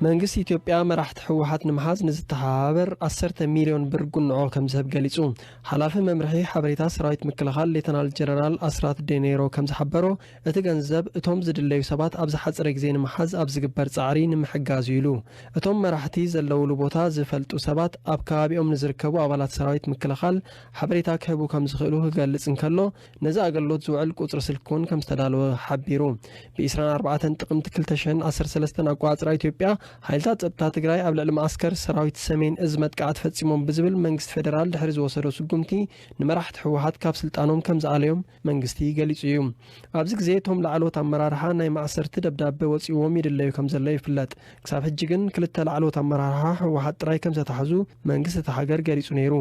መንግስት ኢትዮጵያ መራሕቲ ሕወሓት ንምሓዝ ንዝተሓባበር 10 ሚልዮን ብር ጉንዖ ከም ዝህብ ገሊጹ ሓላፊ መምርሒ ሓበሬታ ሰራዊት ምክልኻል ሌተናል ጀነራል ኣስራት ዴኔሮ ከም ዝሓበሮ እቲ ገንዘብ እቶም ዝድለዩ ሰባት ኣብ ዝሓጽረ ግዜ ንምሓዝ ኣብ ዝግበር ጻዕሪ ንምሕጋዝ ኢሉ እቶም መራሕቲ ዘለውሉ ቦታ ዝፈልጡ ሰባት ኣብ ከባቢኦም ንዝርከቡ ኣባላት ሰራዊት ምክልኻል ሓበሬታ ክህቡ ከም ዝኽእሉ ክገልጽ እንከሎ ነዚ ኣገልግሎት ዝውዕል ቁጽሪ ስልኩን ከም ዝተዳለወ ሓቢሩ ብ24 ጥቅምት 2013 ኣቋጽራ ኢትዮጵያ ሓይልታት ጸጥታ ትግራይ ኣብ ልዕሊ ማዕስከር ሰራዊት ሰሜን እዝ መጥቃዕት ፈጺሞም ብዝብል መንግስቲ ፌደራል ድሕሪ ዝወሰዶ ስጉምቲ ንመራሕቲ ሕወሓት ካብ ስልጣኖም ከም ዝኣለዮም መንግስቲ ገሊጹ እዩ ኣብዚ ግዜ እቶም ላዕሎት ኣመራርሓ ናይ ማዕሰርቲ ደብዳቤ ወፂዎም ይድለዩ ከም ዘሎ ይፍለጥ ክሳብ ሕጂ ግን ክልተ ላዕሎት ኣመራርሓ ሕወሓት ጥራይ ከም ዝተሓዙ መንግስቲ እቲ ሃገር ገሊጹ ነይሩ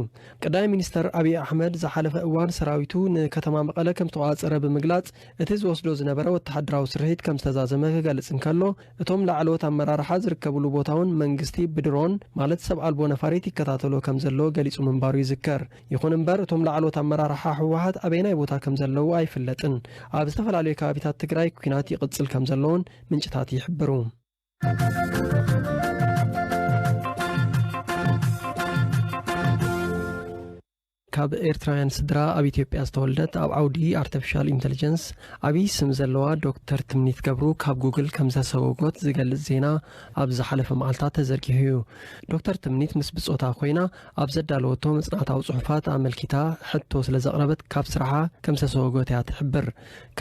ቀዳማይ ሚኒስተር አብይ አሕመድ ዝሓለፈ እዋን ሰራዊቱ ንከተማ መቐለ ከም ተዋፀረ ብምግላጽ እቲ ዝወስዶ ዝነበረ ወተሓደራዊ ስርሒት ከም ዝተዛዘመ ክገልጽ እንከሎ እቶም ላዕሎት ኣመራርሓ ዝርከብሉ ቦታውን መንግስቲ ብድሮን ማለት ሰብ አልቦ ነፋሪት ይከታተሎ ከም ዘሎ ገሊጹ ምንባሩ ይዝከር ይኹን እምበር እቶም ላዕሎት ኣመራርሓ ሕወሓት ኣበይናይ ቦታ ከም ዘለው ኣይፍለጥን ኣብ ዝተፈላለዩ ከባቢታት ትግራይ ኩናት ይቕጽል ከም ዘለውን ምንጭታት ይሕብሩ ካብ ኤርትራውያን ስድራ ኣብ ኢትዮጵያ ዝተወልደት ኣብ ዓውዲ አርቲፊሻል ኢንተለጀንስ አቢ ስም ዘለዋ ዶክተር ትምኒት ገብሩ ካብ ጉግል ከም ዘሰወጎት ዝገልጽ ዜና ኣብ ዝሓለፈ መዓልታት ተዘርጊሑ እዩ ዶክተር ትምኒት ምስ ብጾታ ኮይና ኣብ ዘዳለወቶ መጽናዕታዊ ጽሑፋት ኣመልኪታ ሕቶ ስለ ዘቕረበት ካብ ስራሓ ከም ዘሰወጎት እያ ትሕብር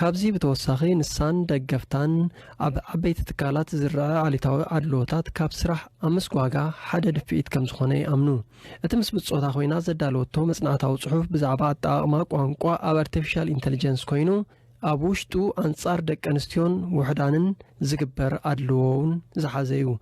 ካብዚ ብተወሳኺ ንሳን ደገፍታን ኣብ ዓበይቲ ትካላት ዝረአ ዓሊታዊ ኣድልዎታት ካብ ስራሕ ኣብ ምስጓጋ ሓደ ድፍኢት ከም ዝኾነ ይኣምኑ እቲ ምስ ብጾታ ኮይና ዘዳለወቶ መጽናዕታዊ ጽሑፍ ብዛዕባ ኣጠቓቕማ ቋንቋ ኣብ አርቲፊሻል ኢንተለጀንስ ኮይኑ ኣብ ውሽጡ አንጻር ደቂ ኣንስትዮን ውሕዳንን ዝግበር ኣድልዎውን ዝሓዘ እዩ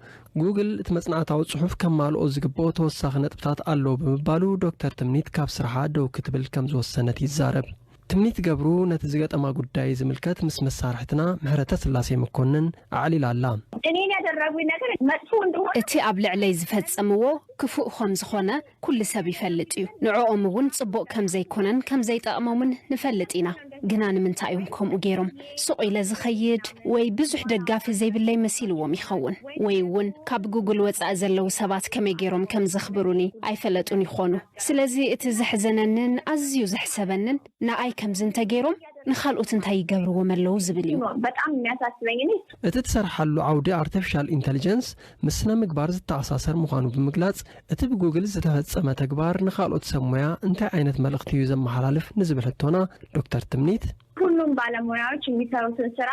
ጉግል እቲ መጽናዕታዊ ጽሑፍ ከማልኦ ዝግብኦ ተወሳኺ ነጥብታት ኣለዎ ብምባሉ ዶክተር ትምኒት ካብ ስራሓ ደው ክትብል ከም ዝወሰነት ይዛረብ ትምኒት ገብሩ ነቲ ዝገጠማ ጉዳይ ዝምልከት ምስ መሳርሕትና ምሕረተ ስላሴ መኮንን ኣዕሊላ ኣላ እኔን ያደረጉኝ ነገር መጥፎ እንደሆነ እቲ ኣብ ልዕለይ ዝፈጸምዎ ክፉእ ከም ዝኾነ ኩሉ ሰብ ይፈልጥ እዩ ንዕኦም እውን ጽቡቕ ከም ዘይኮነን ከም ዘይጠቕሞምን ንፈልጥ ኢና ግና ንምንታይ እዮም ከምኡ ገይሮም ሱቕ ኢለ ዝኸይድ ወይ ብዙሕ ደጋፊ ዘይብለይ መሲልዎም ይኸውን ወይ እውን ካብ ጉግል ወፃእ ዘለው ሰባት ከመይ ገይሮም ከም ዘኽብሩኒ ኣይፈለጡን ይኾኑ ስለዚ እቲ ዘሕዘነንን ኣዝዩ ዘሕሰበንን ንኣይ ከምዝ እንተገይሮም ንኻልኦት እንታይ ይገብርዎም ኣለው ዝብል እዩ በጣም የሚያሳስበኝ እኔ እቲ ተሰርሓሉ ዓውዲ አርቲፊሻል ኢንተለጀንስ ምስ ስነ ምግባር ዝተኣሳሰር ምዃኑ ብምግላጽ እቲ ብጉግል ዝተፈጸመ ተግባር ንኻልኦት ሰብ ሞያ እንታይ ዓይነት መልእኽቲ እዩ ዘመሓላልፍ ንዝብል ሕቶና ዶክተር ትምኒት ሁሉም ባለሙያዎች የሚሰሩትን ስራ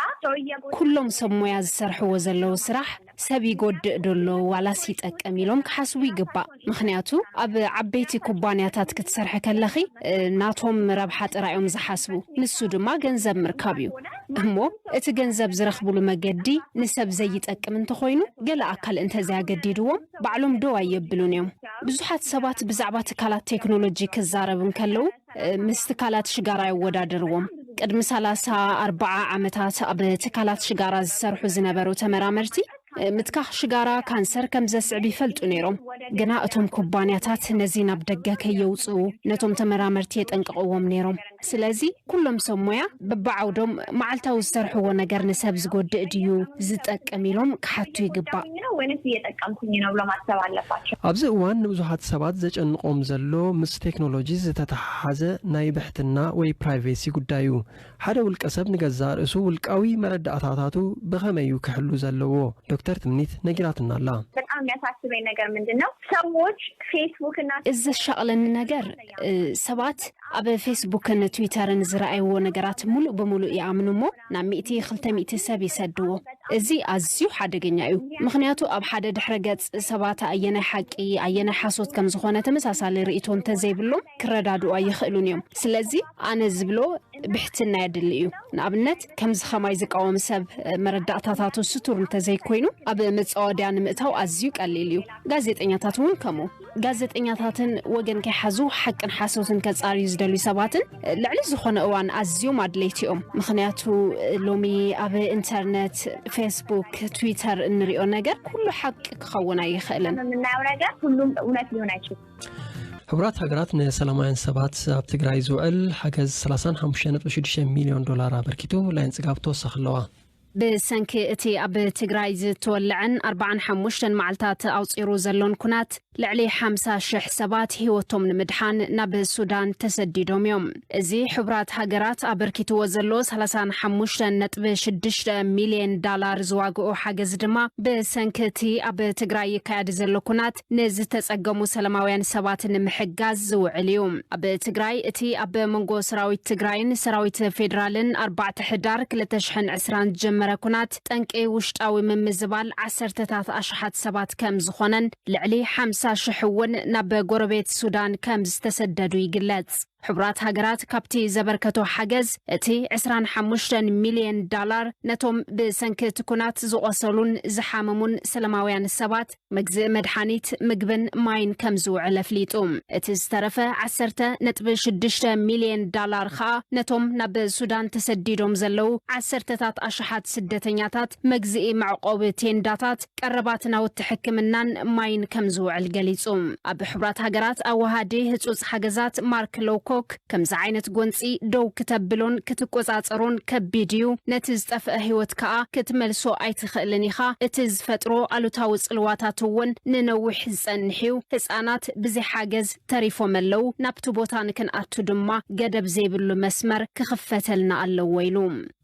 ኩሎም ሰብ ሞያ ዝሰርሕዎ ዘለው ስራሕ ሰብ ይጎድእ ደሎ ዋላስ ይጠቅም ኢሎም ክሓስቡ ይግባእ ምክንያቱ ኣብ ዓበይቲ ኩባንያታት ክትሰርሕ ከለኺ ናቶም ረብሓ ጥራዮም ዝሓስቡ ንሱ ድማ ገንዘብ ምርካብ እዩ እሞ እቲ ገንዘብ ዝረኽብሉ መገዲ ንሰብ ዘይጠቅም እንተኾይኑ ገለ ኣካል እንተዘያገዲድዎም ባዕሎም ደው ኣየብሉን እዮም ብዙሓት ሰባት ብዛዕባ ትካላት ቴክኖሎጂ ክዛረብን ከለው ምስ ትካላት ሽጋራ ይወዳደርዎም ቅድሚ 34 ዓመታት ኣብ ትካላት ሽጋራ ዝሰርሑ ዝነበሩ ተመራመርቲ ምትካኽ ሽጋራ ካንሰር ከም ዘስዕብ ይፈልጡ ነይሮም ግና እቶም ኩባንያታት ነዚ ናብ ደገ ከየውፅኡ ነቶም ተመራመርቲ የጠንቅቕዎም ነይሮም ስለዚ ኩሎም ሰብ ሞያ በብዓውዶም መዓልታዊ ዝሰርሕዎ ነገር ንሰብ ዝጎድእ ድዩ ዝጠቅም ኢሎም ክሓቱ ይግባእ ወይስ እየጠቀምኩኝ ነው ብሎ ማሰብ አለባቸው ኣብዚ እዋን ንብዙሓት ሰባት ዘጨንቆም ዘሎ ምስ ቴክኖሎጂ ዝተተሓሓዘ ናይ ብሕትና ወይ ፕራይቬሲ ጉዳዩ ሓደ ውልቀ ሰብ ንገዛእ ርእሱ ውልቃዊ መረዳእታታቱ ብኸመይ ክሕሉ ዘለዎ ዶክተር ትምኒት ነጊራትና ኣላ በጣም የሚያሳስበኝ ነገር ምንድነው ሰዎች ፌስቡክ እና እዘሻቅለን ነገር ሰባት ኣብ ፌስቡክን ትዊተርን ዝረኣይዎ ነገራት ሙሉእ በሙሉእ ይኣምኑሞ ናብ 100-200 ሰብ ይሰድዎ እዚ ኣዝዩ ሓደገኛ እዩ ምክንያቱ ኣብ ሓደ ድሕረ ገጽ ሰባት ኣየናይ ሓቂ ኣየናይ ሓሶት ከም ዝኾነ ተመሳሳሊ ርእይቶ እንተዘይብሎም ክረዳድኡ ኣይኽእሉን እዮም ስለዚ ኣነ ዝብሎ ብሕትና የድሊ እዩ ንኣብነት ከምዚ ኸማይ ዝቃወም ሰብ መረዳእታታቱ ስቱር እንተዘይኮይኑ ኣብ መጻወድያ ንምእታው ኣዝዩ ቀሊል እዩ ጋዜጠኛታት እውን ከምኡ ጋዜጠኛታትን ወገን ከይሓዙ ሓቅን ሓሶትን ከጻርዩ ዝደልዩ ሰባትን ልዕሊ ዝኾነ እዋን ኣዝዮም ኣድለይቲኦም ምክንያቱ ሎሚ ኣብ ኢንተርኔት ፌስቡክ ትዊተር እንሪኦ ነገር ኩሉ ሓቂ ክኸውን ኣይኽእልን ምናየው ነገር ሁሉም እውነት ሊሆን አይችልም ሕብራት ሃገራት ንሰላማውያን ሰባት ኣብ ትግራይ ዝውዕል ሓገዝ $35.6 ሚልዮን ኣበርኪቱ ላይን ጽጋብ ተወሰኽ ኣለዋ بسنك اتي اب تግራይ ዝተወልዕን 45 معلታት ኣውፂሩ ዘሎን ኩናት ልዕሊ 50,000 ሰባት ህይወቶም ንምድሓን ናብ ሱዳን ተሰዲዶም እዮም እዚ ሕብራት ሃገራት ኣበርኪትዎ ዘሎ 35.6 ሚልዮን ዶላር ዝዋግኡ ሓገዝ ድማ በሰንክ እቲ ኣብ ትግራይ ይካየድ ዘሎ ኩናት ንዝተጸገሙ ሰላማውያን ሰባት ንምሕጋዝ ዝውዕል እዩ ኣብ ትግራይ እቲ ኣብ መንጎ ሰራዊት ትግራይን ሰራዊት ፌደራልን 4 ሕዳር 2020 ጀመረ ኩናት ጠንቂ ውሽጣዊ ምምዝባል 10 ኣሽሓት ሰባት ከም ዝኾነን ልዕሊ 50,000 እውን ናብ ጎረቤት ሱዳን ከም ዝተሰደዱ ይግለጽ ሕብራት ሃገራት ካብቲ ዘበርከቶ ሓገዝ እቲ 25 ሚልዮን ዶላር ነቶም ብሰንኪት ኩናት ዝቆሰሉን ዝሓመሙን ሰላማውያን ሰባት መግዝእ መድሓኒት ምግብን ማይን ከም ዝውዕል ኣፍሊጡ እቲ ዝተረፈ 10.6 ሚልዮን ዶላር ኸኣ ነቶም ናብ ሱዳን ተሰዲዶም ዘለው 10 ኣሽሓት ስደተኛታት መግዝእ መዕቆብ ቴንዳታት ቀረባት ናውቲ ሕክምናን ማይን ከም ዝውዕል ገሊጹ ኣብ ሕብራት ሃገራት ኣዋሃዲ ህጹጽ ሓገዛት ማርክ ሎኮክ ከምዚ ዓይነት ጎንፂ ደው ከተብሎን ክትቆጻጸሮን ከቢድዩ ነቲ ዝጠፍአ ህይወት ከዓ ክትመልሶ ኣይትኽእልን ኢኻ እቲ ዝፈጥሮ ኣሉታዊ ጽልዋታት እውን ንነዊሕ ዝጸንሕዩ ህፃናት ብዝሓገዝ ተሪፎም ኣለው ናብቲ ቦታ ንክንኣቱ ድማ ገደብ ዘይብሉ መስመር ክኽፈተልና ኣለዎ ኢሉ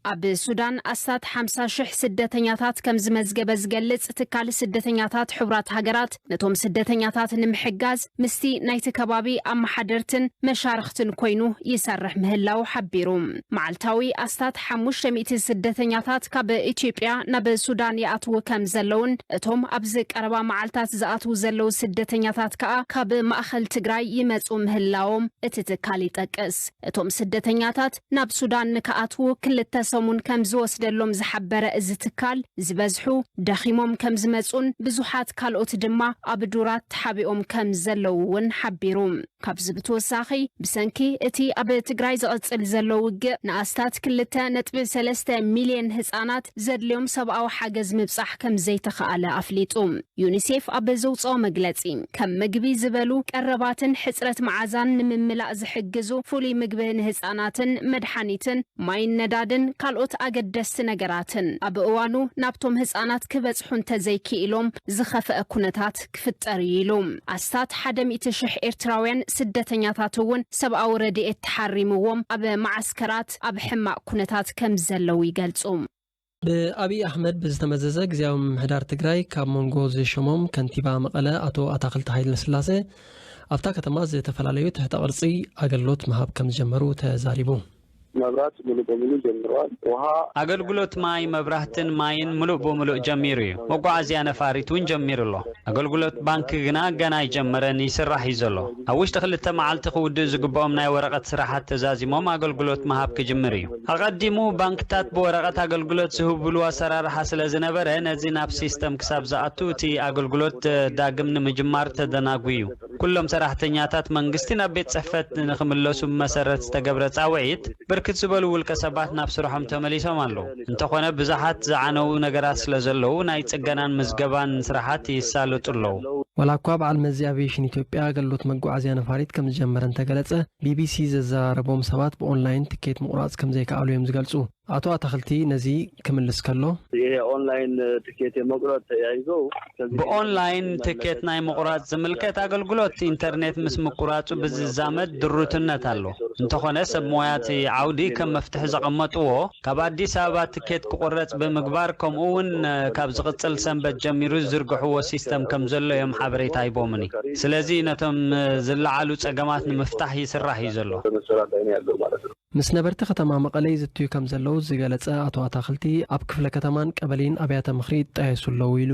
ኣብ ሱዳን ኣስታት 50,000 ስደተኛታት ከም ዝመዝገበ ዝገልጽ ትካል ስደተኛታት ሕብራት ሃገራት ነቶም ስደተኛታት ንምሕጋዝ ምስቲ ናይቲ ከባቢ ኣመሓደርትን መሻርክትን ኮይኑ ይሰርሕ ምህላው ሓቢሩ መዓልታዊ ኣስታት 500 ስደተኛታት ካብ ኢትዮጵያ ናብ ሱዳን ይኣትዉ ከም ዘለውን እቶም ኣብዚ ቀረባ መዓልታት ዝኣትዉ ዘለው ስደተኛታት ከዓ ካብ ማእኸል ትግራይ ይመጹ ምህላዎም እቲ ትካል ይጠቅስ እቶም ስደተኛታት ናብ ሱዳን ንከኣትዉ ክልተ ሰሙን ከም ዝወስደሎም ዝሓበረ እዚ ትካል ዝበዝሑ ደኺሞም ከም ዝመጹን ብዙሓት ካልኦት ድማ ኣብ ዱራት ተሓቢኦም ከም ዘለውን ሓቢሩ ካብዚ ብተወሳኺ ብሰንኪ እቲ ኣብ ትግራይ ዝቕጽል ዘሎ ውግእ ንኣስታት 2.3 ሚልዮን ህፃናት ዘድልዮም ሰብኣዊ ሓገዝ ምብጻሕ ከም ዘይተኸኣለ ኣፍሊጡ ዩኒሴፍ ኣብ ዘውፅኦ መግለጺ ከም ምግቢ ዝበሉ ቀረባትን ሕጽረት መዓዛን ንምምላእ ዝሕግዙ ፍሉይ ምግቢ ንህፃናትን መድሓኒትን ማይን ነዳድን ካልኦት ኣገደስቲ ነገራትን ኣብ እዋኑ ናብቶም ህፃናት ክበጽሑ እንተዘይክኢሎም ዝኸፍአ ኩነታት ክፍጠር ኢሉ ኣስታት 100,000 ኤርትራውያን ስደተኛታት እውን ሰብኣዊ ረድኤት ተሓሪምዎም ኣብ ማዓስከራት ኣብ ሕማቅ ኩነታት ከም ዘለው ይገልጹ بأبي أحمد بزتمززة جزاهم محدار تجراي كمونغوز شموم كنتيبا مقالة أتو أتاقلت هاي السلاسة أفتاك تماز تفلاليو تحت أرصي أقلوت مهاب كم جمرو تزاريبو مبرات ملو بملو جمروان وها أقلقلوت ماي مبرهتن ماين ملو بملو جميريو مقعزي أنا فاريتون جمير الله أقلقلوت بانك غنا يجمرن يسرح يزلو أوش تخلت معالت خود زقبهم ناي ورقة سراحات تزازي موم أقلقلوت مهاب كجمريو أقدمو بانك تات بورقة أقلقلوت سهوبلو سرار حاصل زنبره نزي ناب سيستم كساب زعتو تي أقلقلوت داقمن مجمار تدناقويو كلهم سراحتنياتات منقستنا بيت صفت نخملوسو مسارت تقبرت عويت كتسبل والكسبات نفس روحهم تمليسهم الله انت خونا بزحات زعنو نغرات سلازلو ناي صغنان مزغبان سرحات يسالطلو ولا كواب على المزيافيشن ኢትዮጵያ ገሎት መጓዓዝያ ነፋሪት ከም ጀመረን ተገለጸ ቢቢሲ ዘዛረቦም ሰባት በኦንላይን ትኬት መቁራጽ ከም ዘይከኣሉ እዮም ዝገልጹ አቶ አታክልቲ ነዚ ክምልስ ከሎ ይሄ ኦንላይን ትኬት የመቁረጥ ተያይዞ በኦንላይን ትኬት ናይ መቁራጽ ዝምልከት አገልግሎት ኢንተርኔት ምስ መቁራጹ ብዝዛመድ ድሩትነት አሎ እንተኾነ ሰሞያት ዓውዲ ከም መፍትሕ ዘቀመጥዎ ካብ አዲስ አበባ ትኬት ክቆረጽ በመግባር ከምኡውን ካብ ዝቅጽል ሰንበት ጀሚሩ ዝርግሕዎ ሲስተም ከም ዘሎ እዮም ሓበሬታ ይቦምኒ ስለዚ ነቶም ዝለዓሉ ጸገማት ንምፍታሕ ይስራሕ ይዘሎ ምስ ነበርቲ ከተማ መቀለ ዝትዩ ከም ዘለው ዝገለጸ አቶ አታክልቲ ኣብ ክፍለ ከተማን ቀበሌን አብያተ ምኽሪ ይጣየሱለው ኢሉ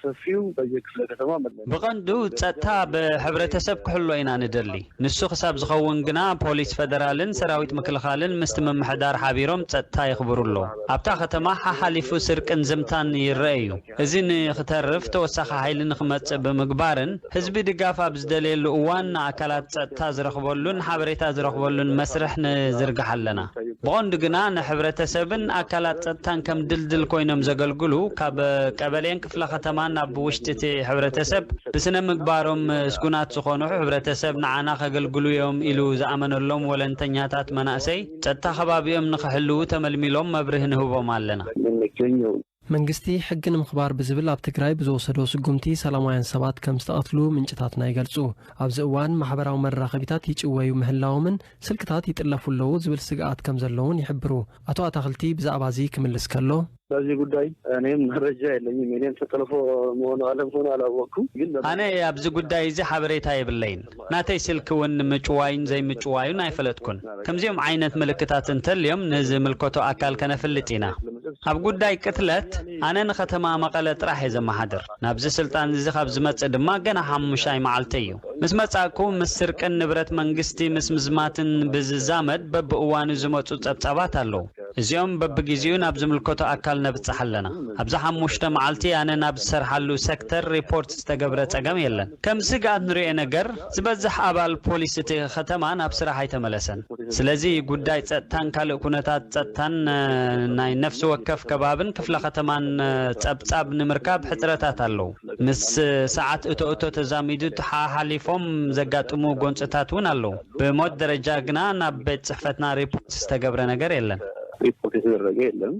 ሰፊው በየክፍለ ከተማ በቀንዱ ጸጥታ በህብረተሰብ ክህሉ ኢና ንደሊ ንሱ ክሳብ ዝኸውን ግና ፖሊስ ፌደራልን ሰራዊት ምክልኻልን ምስቲ መምሕዳር ሓቢሮም ጸጥታ ይኽብሩሎ ኣብታ ከተማ ሓሊፉ ስርቅን ዝምታን ይረአዩ እዚ ንኽተርፍ ተወሳኺ ሓይሊ ንኽመጽእ ብምግባርን ህዝቢ ድጋፍ ኣብ ዝደልየሉ እዋን ኣካላት ጸጥታ ዝረኽበሉን ሓበሬታ ዝረኽበሉን መስርሕ ንዝርግሕ ኣለና በቀንዱ ግና ንሕብረተሰብን ኣካላት ጸጥታን ከም ድልድል ኮይኖም ዘገልግሉ ካብ ቀበሌን ክፍለ ከተማን ኣብ ውሽጢ ሕብረተሰብ ብስነ ምግባሮም ስጉናት ዝኾኑ ሕብረተሰብ ንዓና ከገልግሉ እዮም ኢሉ ዝኣመነሎም ወለንተኛታት መናእሰይ ጸጥታ ከባቢኦም ንኽሕልው ተመልሚሎም መብርህ ንህቦም ኣለና መገኘው መንግስቲ ሕግን ምኽባር ብዝብል ኣብ ትግራይ ብዝወሰዶ ስጉምቲ ሰላማውያን ሰባት ከም ዝተቐትሉ ምንጭታትና ይገልጹ ኣብዚ እዋን ማሕበራዊ መራኸቢታት ይጭወዩ ምህላዎምን ስልክታት ይጥለፉለው ዝብል ስግኣት ከም ዘለውን ይሕብሩ ኣቶ ኣታኽልቲ ብዛዕባ እዚ ክምልስ ከሎ በዚህ ጉዳይ እኔም መረጃ የለኝም እኔም ተጠልፎ መሆኑ አለመሆኑ አላወቅኩም ግን ኣነ ኣብዚ ጉዳይ እዚ ሓበሬታ የብለይን ናተይ ስልክ እውን ምጭዋይን ዘይምጭዋዩን ኣይፈለጥኩን ከምዚኦም ዓይነት ምልክታት እንተልዮም ንዝምልከቶ ኣካል ከነፍልጥ ኢና ኣብ ጉዳይ ቅትለት ኣነ ንከተማ መቐለ ጥራሕ እየ ዘመሓድር ናብዚ ስልጣን እዚ ካብ ዝመጽእ ድማ ገና 5 መዓልቲ እዩ ምስ መጻእኩ ምስ ስርቅን ንብረት መንግስቲ ምስ ምዝማትን ብዝዛመድ በብእዋኑ ዝመጹ ጸብጻባት ኣለዉ እዚኦም በብግዚኡ ናብ ዝምልከቶ ኣካል ነብጽሕ ኣለና ኣብዚ 5 መዓልቲ ኣነ ናብ ዝሰርሓሉ ሴክተር ሪፖርት ዝተገብረ ጸገም የለን ከም ስጋት ንሪኦ ነገር ዝበዝሕ ኣባል ፖሊስ እቲ ከተማ ናብ ስራሕ ኣይተመለሰን ስለዚ ጉዳይ ጸጥታን ካልእ ኩነታት ጸጥታን ናይ ነፍሲ ወከፍ ከባብን ክፍለ ከተማን ጸብጻብ ንምርካብ ሕጽረታት ኣለዉ ምስ ሰዓት እቶ ተዛሚዱ ተሓሓሊፎም ዘጋጥሙ ጎንጽታት እውን ኣለዉ ብሞት ደረጃ ግና ናብ ቤት ጽሕፈትና ሪፖርት ዝተገብረ ነገር የለን ሪፖርት የተደረገ የለም